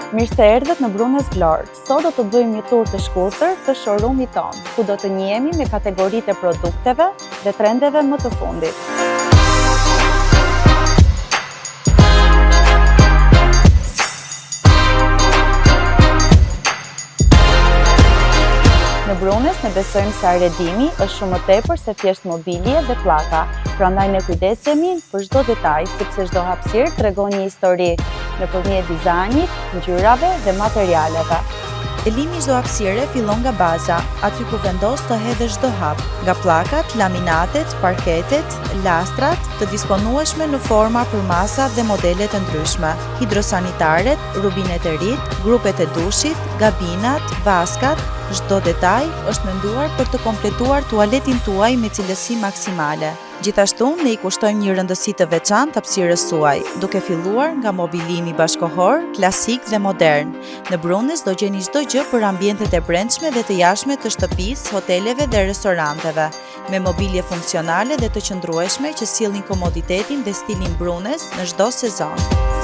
Mirë se erdhët në Brunes Vlorë. Sot do të bëjmë një tur të shkurtër të showroom-it tonë, ku do të njihemi me kategoritë e produkteve dhe trendeve më të fundit. Në Brunes ne besojmë se arredimi është shumë më tepër se thjesht mobilje dhe pllaka. Prandaj ne kujdesemi për çdo detaj, sepse çdo hapësirë tregon një histori nëpërmjet dizajnit, ngjyrave dhe materialeve. Modelimi i çdo hapësire fillon nga baza, aty ku vendos të hedhësh çdo hap, nga pllakat, laminatet, parketet, lastrat, të disponueshme në forma për masa dhe modele të ndryshme, hidrosanitaret, rubinet e rit, grupet e dushit, gabinat, vaskat. Çdo detaj është menduar për të kompletuar tualetin tuaj me cilësi maksimale. Gjithashtu, ne I kushtojmë një rëndësi të veçantë hapësirës suaj, duke filluar nga mobilimi bashkohor, klasik dhe modern. Në Brunes do gjeni çdo gjë për ambientet e brendshme dhe të jashtme të shtëpisë, hoteleve dhe restoranteve, me mobilje funksionale dhe të qëndrueshme që sillnin komoditetin dhe stilin Brunes në çdo sezon.